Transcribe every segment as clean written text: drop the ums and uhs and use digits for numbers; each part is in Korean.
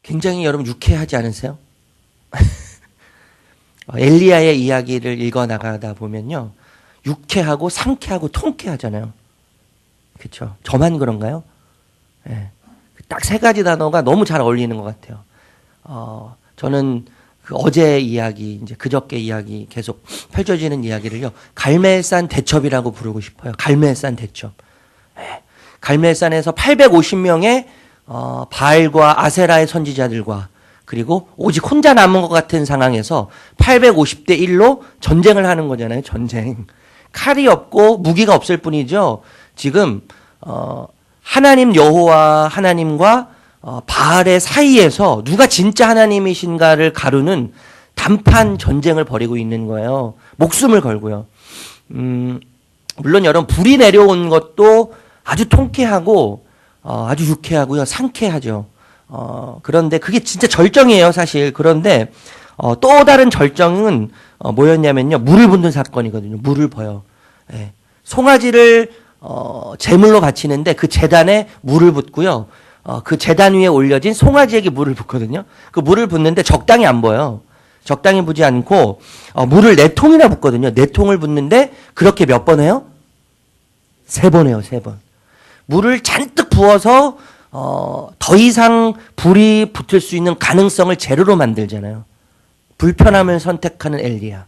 굉장히 여러분 유쾌하지 않으세요? 엘리야의 이야기를 읽어 나가다 보면요. 유쾌하고 상쾌하고 통쾌하잖아요. 그렇죠? 저만 그런가요? 네. 딱 세 가지 단어가 너무 잘 어울리는 것 같아요. 저는 그 어제 이야기, 이제 그저께 이야기 계속 펼쳐지는 이야기를요. 갈멜산 대첩이라고 부르고 싶어요. 갈멜산 대첩. 네. 갈멜산에서 850명의 바알과 아세라의 선지자들과 그리고 오직 혼자 남은 것 같은 상황에서 850대 1로 전쟁을 하는 거잖아요. 전쟁. 칼이 없고 무기가 없을 뿐이죠. 지금 하나님 여호와 하나님과 바알의 사이에서 누가 진짜 하나님이신가를 가르는 단판 전쟁을 벌이고 있는 거예요. 목숨을 걸고요. 물론 여러분 불이 내려온 것도 아주 통쾌하고 아주 유쾌하고요. 상쾌하죠. 그런데 그게 진짜 절정이에요, 사실. 그런데 또 다른 절정은 뭐였냐면요. 물을 붓는 사건이거든요. 물을 버요. 예. 송아지를 제물로 바치는데 그 제단에 물을 붓고요. 그 제단 위에 올려진 송아지에게 물을 붓거든요. 그 물을 붓는데 적당히 안 부어요. 적당히 부지 않고 물을 4통이나 붓거든요. 4통을 붓는데 그렇게 몇 번 해요? 3번 해요. 3번. 물을 잔뜩 부어서 더 이상 불이 붙을 수 있는 가능성을 제로로 만들잖아요. 불편함을 선택하는 엘리야.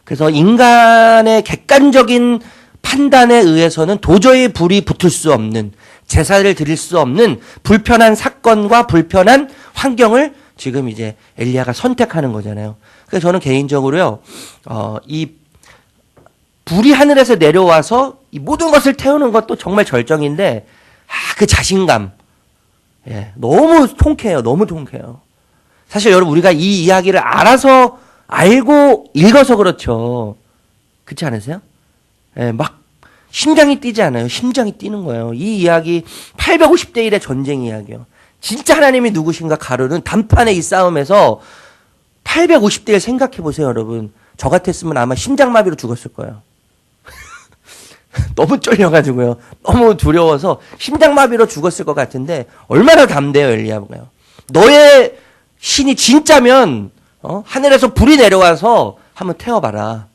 그래서 인간의 객관적인 판단에 의해서는 도저히 불이 붙을 수 없는, 제사를 드릴 수 없는 불편한 사건과 불편한 환경을 지금 이제 엘리야가 선택하는 거잖아요. 그래서 저는 개인적으로요, 이 불이 하늘에서 내려와서 이 모든 것을 태우는 것도 정말 절정인데, 그 자신감. 예, 너무 통쾌해요. 너무 통쾌해요. 사실 여러분, 우리가 이 이야기를 알고 읽어서 그렇죠. 그렇지 않으세요? 예, 막 심장이 뛰지 않아요. 심장이 뛰는 거예요. 이 이야기 850대 1의 전쟁 이야기요. 진짜 하나님이 누구신가 가르는 단판의 이 싸움에서 850대 1 생각해 보세요, 여러분. 저 같았으면 아마 심장마비로 죽었을 거예요. 너무 쫄려가지고요. 너무 두려워서 심장마비로 죽었을 것 같은데 얼마나 담대해요, 엘리야가요. 너의 신이 진짜면 하늘에서 불이 내려와서 한번 태워봐라.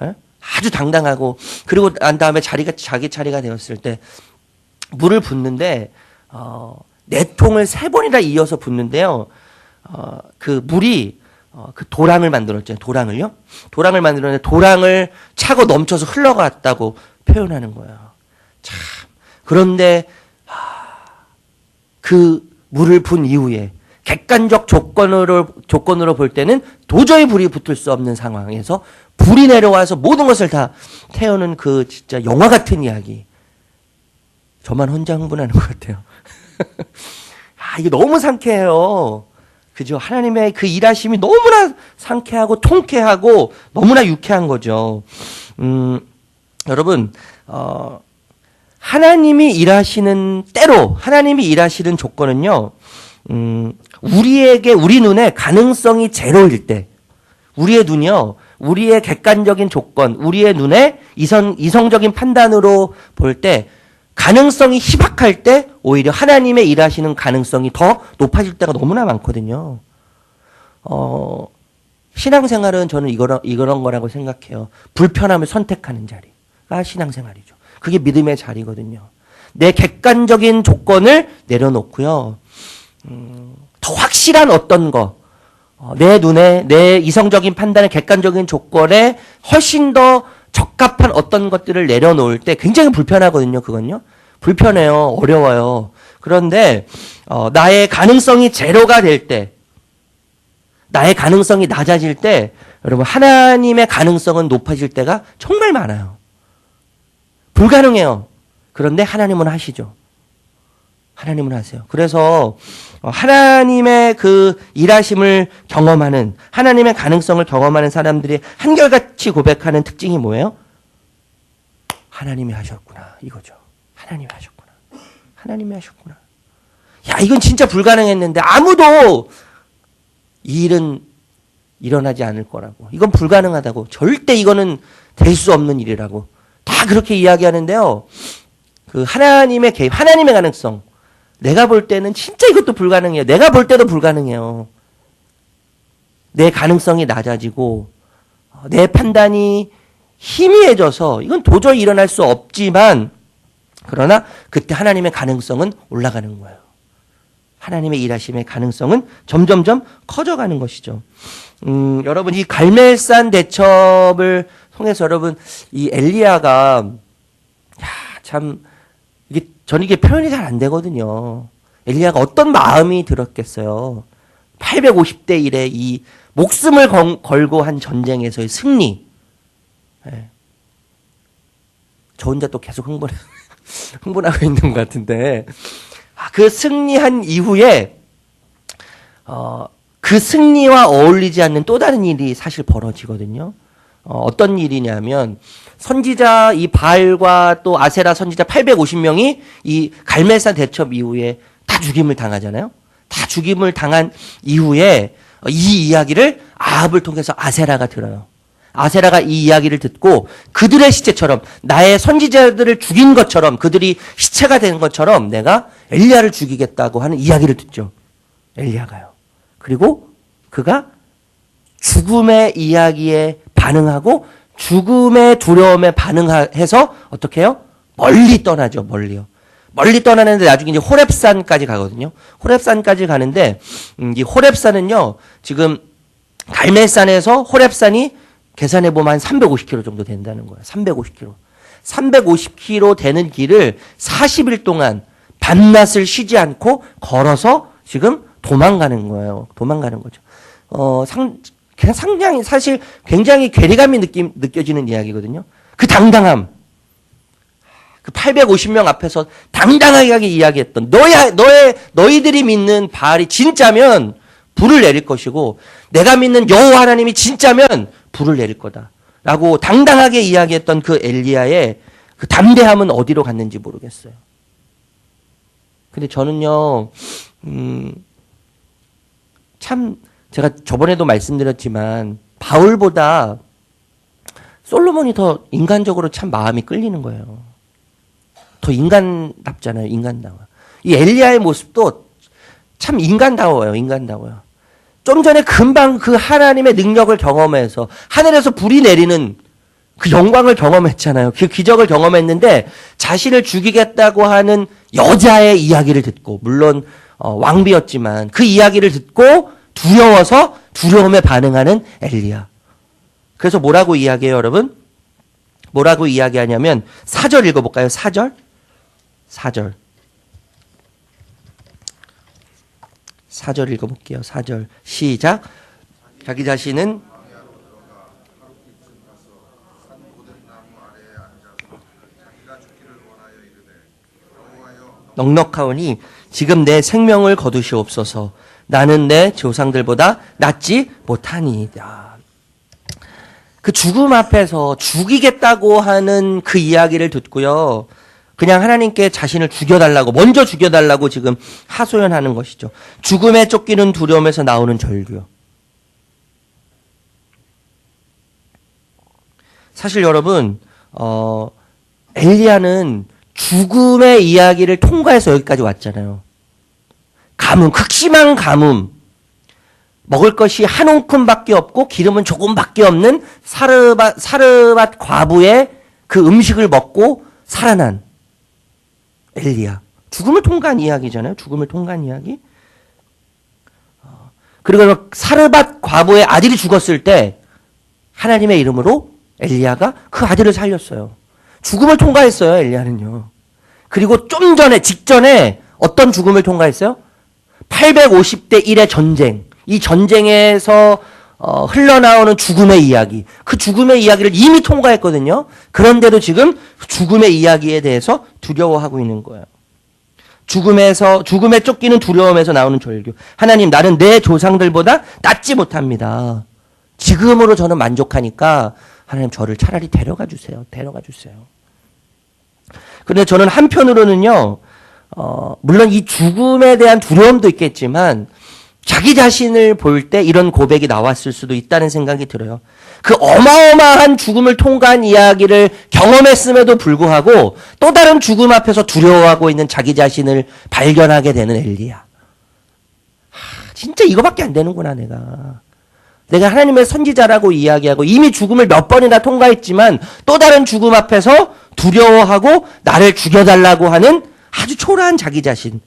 에? 아주 당당하고 그리고 난 다음에 자기 차례가 되었을 때 물을 붓는데 4통을 3번이나 이어서 붓는데요. 그 물이 그 도랑을 만들었잖아요. 도랑을요. 도랑을 만들었는데 도랑을 차고 넘쳐서 흘러갔다고 표현하는 거예요. 참. 그런데 그 물을 분 이후에 객관적 조건으로 볼 때는 도저히 불이 붙을 수 없는 상황에서 불이 내려와서 모든 것을 다 태우는 그 진짜 영화 같은 이야기. 저만 혼자 흥분하는 것 같아요. 이게 너무 상쾌해요. 그죠? 하나님의 그 일하심이 너무나 상쾌하고 통쾌하고 너무나 유쾌한 거죠. 여러분, 하나님이 일하시는 때로, 하나님이 일하시는 조건은요, 우리 눈에 가능성이 제로일 때, 우리의 눈이요, 우리의 객관적인 조건, 우리의 눈에 이성적인 판단으로 볼 때, 가능성이 희박할 때, 오히려 하나님의 일하시는 가능성이 더 높아질 때가 너무나 많거든요. 신앙생활은 저는 이런 거라고 생각해요. 불편함을 선택하는 자리가 신앙생활이죠. 그게 믿음의 자리거든요. 내 객관적인 조건을 내려놓고요. 더 확실한 어떤 거, 내 눈에, 내 이성적인 판단의 객관적인 조건에 훨씬 더 적합한 어떤 것들을 내려놓을 때 굉장히 불편하거든요, 그건요. 불편해요. 어려워요. 그런데, 나의 가능성이 제로가 될 때, 나의 가능성이 낮아질 때, 여러분, 하나님의 가능성은 높아질 때가 정말 많아요. 불가능해요. 그런데 하나님은 하시죠. 하나님은 하세요. 그래서 하나님의 그 일하심을 경험하는, 하나님의 가능성을 경험하는 사람들이 한결같이 고백하는 특징이 뭐예요? 하나님이 하셨구나, 이거죠. 하나님이 하셨구나. 하나님이 하셨구나. 야, 이건 진짜 불가능했는데 아무도 이 일은 일어나지 않을 거라고. 이건 불가능하다고. 절대 이거는 될 수 없는 일이라고. 다 그렇게 이야기하는데요. 그 하나님의 개입, 하나님의 가능성. 내가 볼 때는 진짜 이것도 불가능해요. 내가 볼 때도 불가능해요. 내 가능성이 낮아지고 내 판단이 희미해져서 이건 도저히 일어날 수 없지만 그러나 그때 하나님의 가능성은 올라가는 거예요. 하나님의 일하심의 가능성은 점점점 커져가는 것이죠. 여러분 이 갈멜산 대첩을 통해서 여러분 이 엘리야가 참 저는 이게 표현이 잘 안 되거든요. 엘리야가 어떤 마음이 들었겠어요. 850대 1의 이 목숨을 걸고 한 전쟁에서의 승리. 네. 저 혼자 또 계속 흥분하고 있는 것 같은데 그 승리한 이후에 그 승리와 어울리지 않는 또 다른 일이 사실 벌어지거든요. 어떤 일이냐면 선지자 이 바알과 또 아세라 선지자 850명이 이 갈멜산 대첩 이후에 다 죽임을 당하잖아요. 다 죽임을 당한 이후에 이 이야기를 아합을 통해서 아세라가 들어요. 아세라가 이 이야기를 듣고 그들의 시체처럼 나의 선지자들을 죽인 것처럼 그들이 시체가 된 것처럼 내가 엘리야를 죽이겠다고 하는 이야기를 듣죠. 엘리야가요. 그리고 그가 죽음의 이야기에 반응하고 죽음의 두려움에 반응해서 어떻게 해요? 멀리 떠나죠. 멀리요. 멀리 떠나는데 나중에 이제 호렙산까지 가거든요. 호렙산까지 가는데 이 호렙산은요. 지금 갈멜산에서 호렙산이 계산해 보면 한 350km 정도 된다는 거예요. 350km. 350km 되는 길을 40일 동안 밤낮을 쉬지 않고 걸어서 지금 도망가는 거예요. 도망가는 거죠. 상당히 사실 굉장히 괴리감이 느껴지는 이야기거든요. 그 당당함. 그 850명 앞에서 당당하게 이야기했던 너희들이 믿는 바알이 진짜면 불을 내릴 것이고 내가 믿는 여호와 하나님이 진짜면 불을 내릴 거다라고 당당하게 이야기했던 그 엘리야의 그 담대함은 어디로 갔는지 모르겠어요. 근데 저는요, 참 제가 저번에도 말씀드렸지만 바울보다 솔로몬이 더 인간적으로 참 마음이 끌리는 거예요. 더 인간답잖아요. 인간다워. 이 엘리야의 모습도 참 인간다워요. 인간다워요. 좀 전에 금방 그 하나님의 능력을 경험해서 하늘에서 불이 내리는 그 영광을 경험했잖아요. 그 기적을 경험했는데 자신을 죽이겠다고 하는 여자의 이야기를 듣고 물론 왕비였지만 그 이야기를 듣고 두려워서 두려움에 반응하는 엘리야. 그래서 뭐라고 이야기해요, 여러분? 뭐라고 이야기하냐면 4절 읽어볼까요? 4절? 4절 읽어볼게요. 4절 시작. 자기 자신은 넉넉하오니 지금 내 생명을 거두시옵소서. 나는 내 조상들보다 낫지 못하니이다. 그 죽음 앞에서 죽이겠다고 하는 그 이야기를 듣고요. 그냥 하나님께 자신을 죽여달라고, 먼저 죽여달라고 지금 하소연하는 것이죠. 죽음에 쫓기는 두려움에서 나오는 절규. 사실 여러분, 엘리야는 죽음의 이야기를 통과해서 여기까지 왔잖아요. 가뭄, 극심한 가뭄. 먹을 것이 한 웅큼밖에 없고 기름은 조금밖에 없는 사르밧 과부의 그 음식을 먹고 살아난 엘리야. 죽음을 통과한 이야기잖아요. 죽음을 통과한 이야기. 그리고 사르밧 과부의 아들이 죽었을 때 하나님의 이름으로 엘리야가 그 아들을 살렸어요. 죽음을 통과했어요. 엘리야는요. 그리고 좀 전에 직전에 어떤 죽음을 통과했어요? 850대 1의 전쟁. 이 전쟁에서 흘러나오는 죽음의 이야기. 그 죽음의 이야기를 이미 통과했거든요. 그런데도 지금 죽음의 이야기에 대해서 두려워하고 있는 거예요. 죽음에 쫓기는 두려움에서 나오는 절규. 하나님, 나는 내 조상들보다 낫지 못합니다. 지금으로 저는 만족하니까 하나님 저를 차라리 데려가 주세요. 데려가 주세요. 그런데 저는 한편으로는요, 물론 이 죽음에 대한 두려움도 있겠지만 자기 자신을 볼 때 이런 고백이 나왔을 수도 있다는 생각이 들어요. 그 어마어마한 죽음을 통과한 이야기를 경험했음에도 불구하고 또 다른 죽음 앞에서 두려워하고 있는 자기 자신을 발견하게 되는 엘리야. 진짜 이거밖에 안 되는구나, 내가 하나님의 선지자라고 이야기하고 이미 죽음을 몇 번이나 통과했지만 또 다른 죽음 앞에서 두려워하고 나를 죽여달라고 하는 아주 초라한 자기 자신,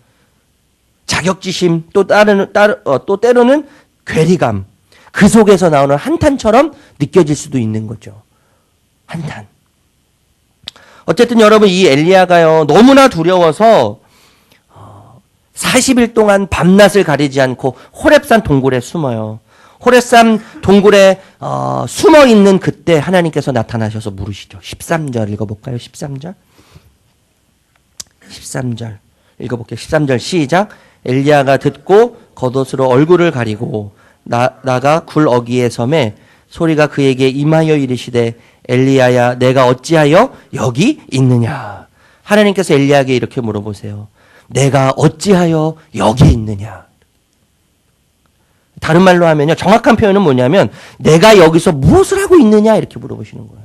자격지심, 또 때로는 괴리감, 그 속에서 나오는 한탄처럼 느껴질 수도 있는 거죠. 한탄. 어쨌든 여러분, 이 엘리야가요, 너무나 두려워서 40일 동안 밤낮을 가리지 않고 호렙산 동굴에 숨어요. 호렙산 동굴에 숨어 있는 그때 하나님께서 나타나셔서 물으시죠. 13절 읽어볼까요? 13절. 13절 읽어볼게요. 13절 시작. 엘리야가 듣고 겉옷으로 얼굴을 가리고 나가 굴 어귀에 섬에 소리가 그에게 임하여 이르시되 엘리야야 내가 어찌하여 여기 있느냐. 하나님께서 엘리야에게 이렇게 물어보세요. 내가 어찌하여 여기 있느냐. 다른 말로 하면요, 정확한 표현은 뭐냐면 내가 여기서 무엇을 하고 있느냐 이렇게 물어보시는 거예요.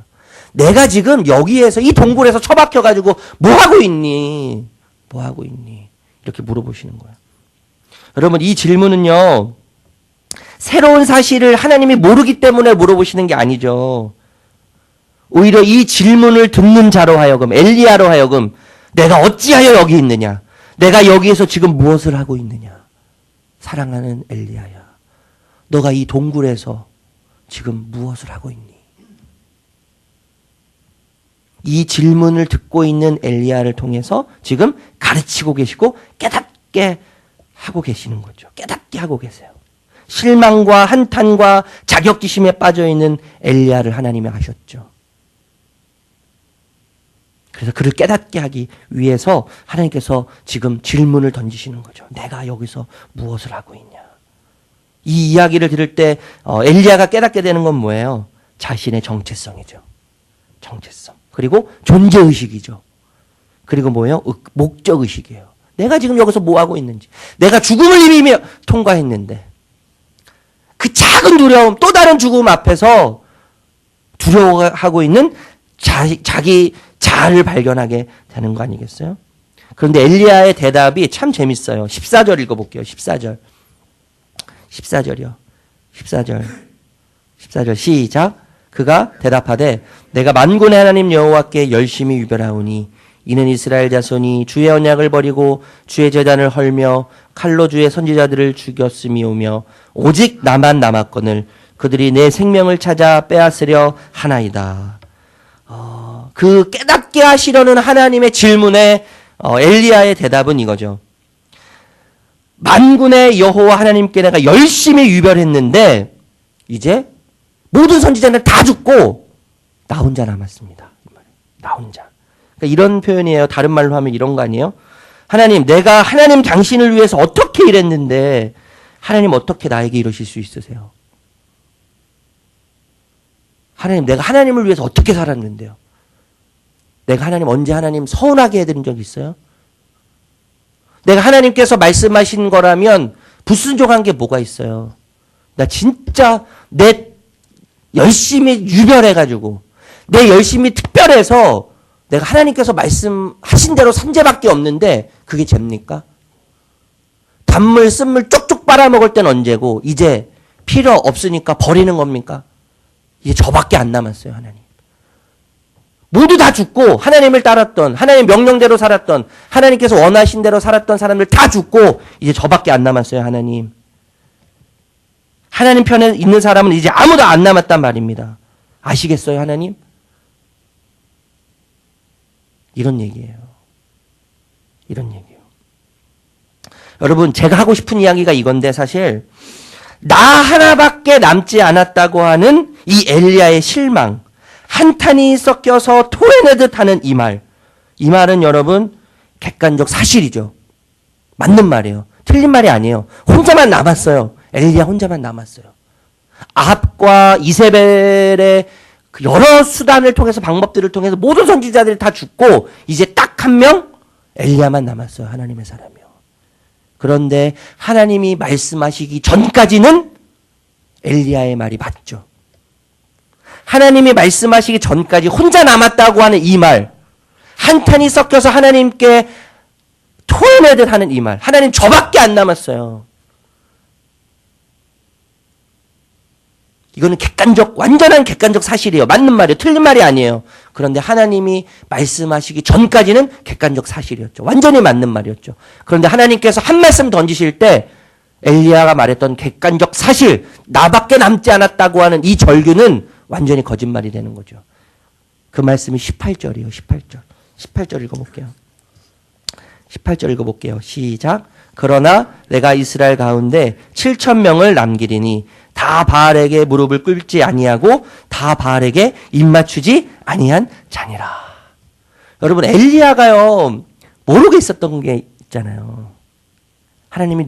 내가 지금 여기에서 이 동굴에서 처박혀가지고 뭐 하고 있니? 뭐 하고 있니? 이렇게 물어보시는 거예요. 여러분, 이 질문은요, 새로운 사실을 하나님이 모르기 때문에 물어보시는 게 아니죠. 오히려 이 질문을 듣는 자로 하여금, 엘리야로 하여금 내가 어찌하여 여기 있느냐? 내가 여기에서 지금 무엇을 하고 있느냐? 사랑하는 엘리야야, 너가 이 동굴에서 지금 무엇을 하고 있니? 이 질문을 듣고 있는 엘리야를 통해서 지금 가르치고 계시고 깨닫게 하고 계시는 거죠. 깨닫게 하고 계세요. 실망과 한탄과 자격지심에 빠져있는 엘리야를 하나님이 하셨죠. 그래서 그를 깨닫게 하기 위해서 하나님께서 지금 질문을 던지시는 거죠. 내가 여기서 무엇을 하고 있냐. 이 이야기를 들을 때 엘리야가 깨닫게 되는 건 뭐예요? 자신의 정체성이죠. 정체성. 그리고 존재의식이죠. 그리고 뭐예요? 목적의식이에요. 내가 지금 여기서 뭐 하고 있는지. 내가 죽음을 이미 통과했는데 그 작은 두려움, 또 다른 죽음 앞에서 두려워하고 있는 자기 자아를 발견하게 되는 거 아니겠어요? 그런데 엘리야의 대답이 참 재밌어요. 14절 읽어볼게요. 14절. 14절이요. 14절 시작. 그가 대답하되 내가 만군의 하나님 여호와께 열심히 유별하오니 이는 이스라엘 자손이 주의 언약을 버리고 주의 제단을 헐며 칼로 주의 선지자들을 죽였음이오며 오직 나만 남았거늘 그들이 내 생명을 찾아 빼앗으려 하나이다. 그 깨닫게 하시려는 하나님의 질문에 엘리야의 대답은 이거죠. 만군의 여호와 하나님께 내가 열심히 유별했는데 이제 모든 선지자는 다 죽고 나 혼자 남았습니다. 나 혼자. 그러니까 이런 표현이에요. 다른 말로 하면 이런 거 아니에요? 하나님, 내가 하나님 당신을 위해서 어떻게 일했는데 하나님 어떻게 나에게 이러실 수 있으세요? 하나님, 내가 하나님을 위해서 어떻게 살았는데요? 내가 하나님 언제 하나님 서운하게 해드린 적 있어요? 내가 하나님께서 말씀하신 거라면 불순종한 게 뭐가 있어요? 나 진짜 내 열심히 유별해가지고 내 열심히 특별해서 내가 하나님께서 말씀하신 대로 산 죄밖에 없는데 그게 죄입니까? 단물 쓴물 쪽쪽 빨아먹을 땐 언제고 이제 필요 없으니까 버리는 겁니까? 이제 저밖에 안 남았어요. 하나님. 모두 다 죽고 하나님을 따랐던 하나님 명령대로 살았던 하나님께서 원하신 대로 살았던 사람들 다 죽고 이제 저밖에 안 남았어요. 하나님. 하나님 편에 있는 사람은 이제 아무도 안 남았단 말입니다. 아시겠어요? 하나님? 이런 얘기예요. 이런 얘기예요. 여러분, 제가 하고 싶은 이야기가 이건데 사실 나 하나밖에 남지 않았다고 하는 이 엘리야의 실망, 한탄이 섞여서 토해내듯 하는 이 말. 이 말은 여러분 객관적 사실이죠. 맞는 말이에요. 틀린 말이 아니에요. 혼자만 남았어요. 엘리야 혼자만 남았어요. 아합과 이세벨의 그 여러 수단을 통해서 방법들을 통해서 모든 선지자들이 다 죽고 이제 딱 한 명 엘리야만 남았어요. 하나님의 사람이요. 그런데 하나님이 말씀하시기 전까지는 엘리야의 말이 맞죠. 하나님이 말씀하시기 전까지 혼자 남았다고 하는 이 말, 한탄이 섞여서 하나님께 토해내듯 하는 이 말, 하나님 저밖에 안 남았어요. 이거는 완전한 객관적 사실이에요. 맞는 말이에요. 틀린 말이 아니에요. 그런데 하나님이 말씀하시기 전까지는 객관적 사실이었죠. 완전히 맞는 말이었죠. 그런데 하나님께서 한 말씀 던지실 때 엘리야가 말했던 객관적 사실, 나밖에 남지 않았다고 하는 이 절규는 완전히 거짓말이 되는 거죠. 그 말씀이 18절이에요. 18절. 18절 읽어볼게요. 18절 읽어볼게요. 시작. 그러나 내가 이스라엘 가운데 7,000명을 남기리니 다 바알에게 무릎을 꿇지 아니하고 다 바알에게 입맞추지 아니한 자니라. 여러분, 엘리야가요 모르고 있었던 게 있잖아요. 하나님이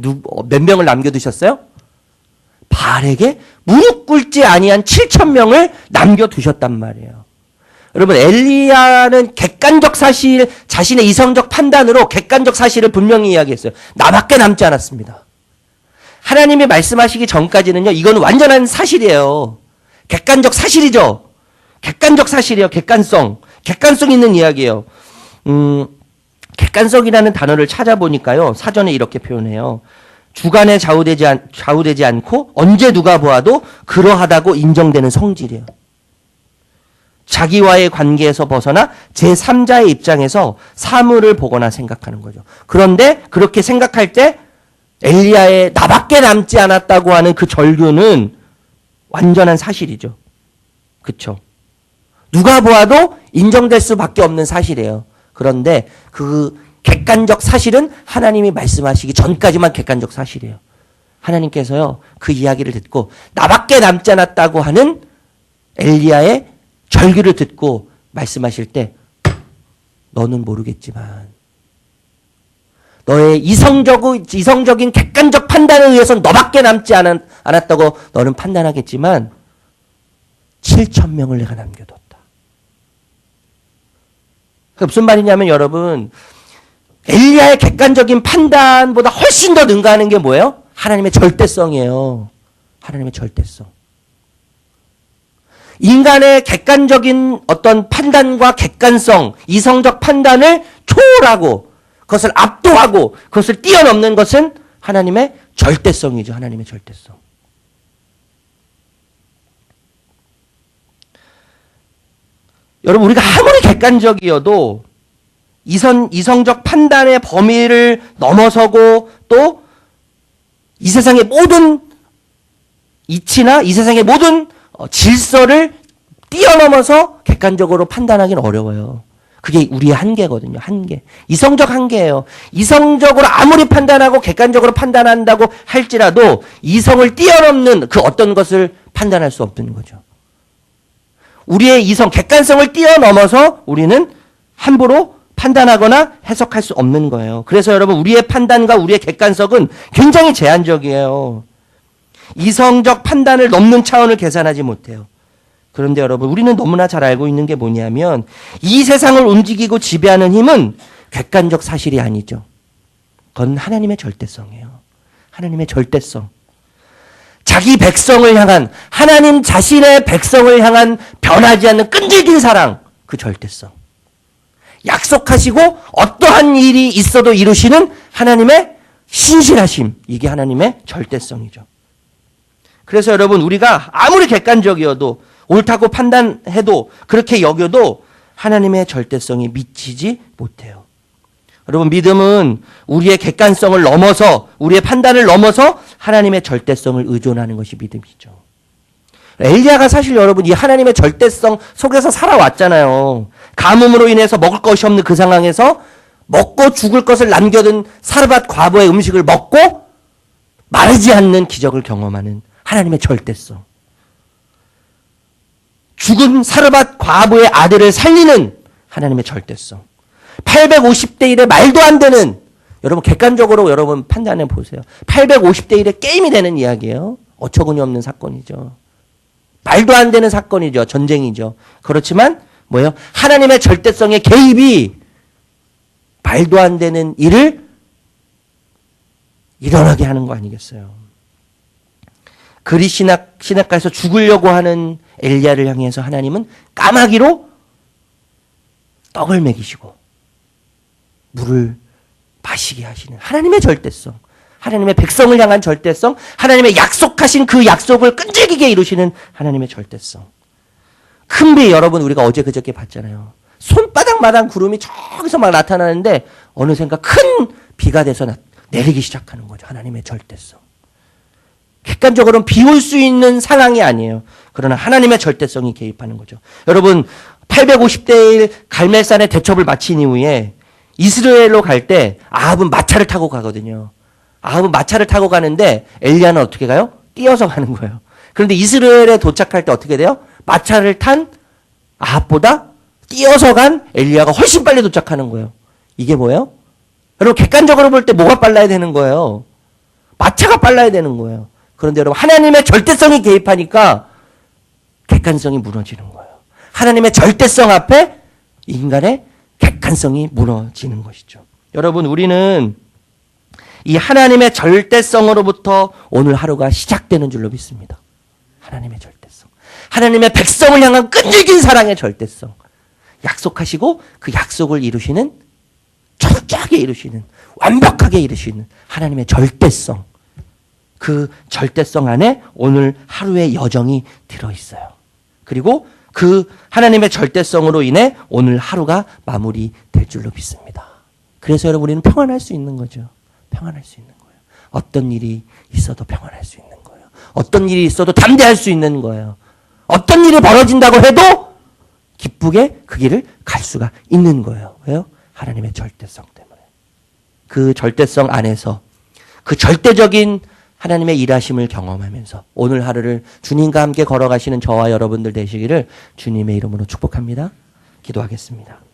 몇 명을 남겨두셨어요? 바알에게 무릎 꿇지 아니한 7,000명을 남겨두셨단 말이에요. 여러분, 엘리야는 객관적 사실, 자신의 이성적 판단으로 객관적 사실을 분명히 이야기했어요. 나밖에 남지 않았습니다. 하나님이 말씀하시기 전까지는요, 이건 완전한 사실이에요. 객관적 사실이죠. 객관적 사실이에요. 객관성 있는 이야기예요. 객관성이라는 단어를 찾아보니까요, 사전에 이렇게 표현해요. 주관에 좌우되지 않고 언제 누가 보아도 그러하다고 인정되는 성질이에요. 자기와의 관계에서 벗어나 제3자의 입장에서 사물을 보거나 생각하는 거죠. 그런데 그렇게 생각할 때 엘리야의 나밖에 남지 않았다고 하는 그 절규는 완전한 사실이죠. 그렇죠? 누가 보아도 인정될 수밖에 없는 사실이에요. 그런데 그 객관적 사실은 하나님이 말씀하시기 전까지만 객관적 사실이에요. 하나님께서요, 그 이야기를 듣고 나밖에 남지 않았다고 하는 엘리야의 절규를 듣고 말씀하실 때 너는 모르겠지만 너의 이성적인 객관적 판단에 의해서는 너밖에 남지 않았다고 너는 판단하겠지만 7,000명을 내가 남겨뒀다. 그게 무슨 말이냐면 여러분, 엘리야의 객관적인 판단보다 훨씬 더 능가하는 게 뭐예요? 하나님의 절대성이에요. 하나님의 절대성. 인간의 객관적인 어떤 판단과 객관성, 이성적 판단을 초월하고 그것을 압도하고 그것을 뛰어넘는 것은 하나님의 절대성이죠. 하나님의 절대성. 여러분, 우리가 아무리 객관적이어도 이성적 판단의 범위를 넘어서고 또 이 세상의 모든 이치나 이 세상의 모든 질서를 뛰어넘어서 객관적으로 판단하기는 어려워요. 그게 우리의 한계거든요. 한계. 이성적 한계예요. 이성적으로 아무리 판단하고 객관적으로 판단한다고 할지라도 이성을 뛰어넘는 그 어떤 것을 판단할 수 없는 거죠. 우리의 객관성을 뛰어넘어서 우리는 함부로 판단하거나 해석할 수 없는 거예요. 그래서 여러분, 우리의 판단과 우리의 객관성은 굉장히 제한적이에요. 이성적 판단을 넘는 차원을 계산하지 못해요. 그런데 여러분, 우리는 너무나 잘 알고 있는 게 뭐냐면 이 세상을 움직이고 지배하는 힘은 객관적 사실이 아니죠. 그건 하나님의 절대성이에요. 하나님의 절대성. 자기 백성을 향한, 하나님 자신의 백성을 향한 변하지 않는 끈질긴 사랑, 그 절대성. 약속하시고 어떠한 일이 있어도 이루시는 하나님의 신실하심, 이게 하나님의 절대성이죠. 그래서 여러분, 우리가 아무리 객관적이어도 옳다고 판단해도 그렇게 여겨도 하나님의 절대성이 미치지 못해요. 여러분, 믿음은 우리의 객관성을 넘어서, 우리의 판단을 넘어서 하나님의 절대성을 의존하는 것이 믿음이죠. 엘리야가 사실 여러분 이 하나님의 절대성 속에서 살아왔잖아요. 가뭄으로 인해서 먹을 것이 없는 그 상황에서 먹고 죽을 것을 남겨둔 사르밧 과부의 음식을 먹고 마르지 않는 기적을 경험하는 하나님의 절대성. 죽은 사르밧 과부의 아들을 살리는 하나님의 절대성. 850대 1의 말도 안 되는, 여러분 객관적으로 여러분 판단해 보세요. 850대 1의 게임이 되는 이야기예요. 어처구니 없는 사건이죠. 말도 안 되는 사건이죠. 전쟁이죠. 그렇지만 뭐예요? 하나님의 절대성의 개입이 말도 안 되는 일을 일어나게 하는 거 아니겠어요? 그리 시냇가에서 죽으려고 하는 엘리야를 향해서 하나님은 까마귀로 떡을 먹이시고 물을 마시게 하시는 하나님의 절대성, 하나님의 백성을 향한 절대성, 하나님의 약속하신 그 약속을 끈질기게 이루시는 하나님의 절대성. 큰 비, 여러분 우리가 어제 그저께 봤잖아요. 손바닥마당 구름이 저기서 막 나타나는데 어느샌가 큰 비가 돼서 내리기 시작하는 거죠. 하나님의 절대성. 객관적으로는 비올 수 있는 상황이 아니에요. 그러나 하나님의 절대성이 개입하는 거죠. 여러분 850대 1 갈멜산의 대첩을 마친 이후에 이스라엘로 갈 때 아합은 마차를 타고 가거든요. 아합은 마차를 타고 가는데 엘리야는 어떻게 가요? 뛰어서 가는 거예요. 그런데 이스라엘에 도착할 때 어떻게 돼요? 마차를 탄 아합보다 뛰어서 간 엘리야가 훨씬 빨리 도착하는 거예요. 이게 뭐예요? 여러분 객관적으로 볼 때 뭐가 빨라야 되는 거예요? 마차가 빨라야 되는 거예요. 그런데 여러분 하나님의 절대성이 개입하니까 객관성이 무너지는 거예요. 하나님의 절대성 앞에 인간의 객관성이 무너지는 것이죠. 여러분 우리는 이 하나님의 절대성으로부터 오늘 하루가 시작되는 줄로 믿습니다. 하나님의 절대성. 하나님의 백성을 향한 끈질긴 사랑의 절대성. 약속하시고 그 약속을 이루시는, 철저하게 이루시는, 완벽하게 이루시는 하나님의 절대성. 그 절대성 안에 오늘 하루의 여정이 들어있어요. 그리고 그 하나님의 절대성으로 인해 오늘 하루가 마무리될 줄로 믿습니다. 그래서 여러분 우리는 평안할 수 있는 거죠. 평안할 수 있는 거예요. 어떤 일이 있어도 평안할 수 있는 거예요. 어떤 일이 있어도 담대할 수 있는 거예요. 어떤 일이 벌어진다고 해도 기쁘게 그 길을 갈 수가 있는 거예요. 왜요? 하나님의 절대성 때문에. 그 절대성 안에서 그 절대적인 하나님의 일하심을 경험하면서 오늘 하루를 주님과 함께 걸어가시는 저와 여러분들 되시기를 주님의 이름으로 축복합니다. 기도하겠습니다.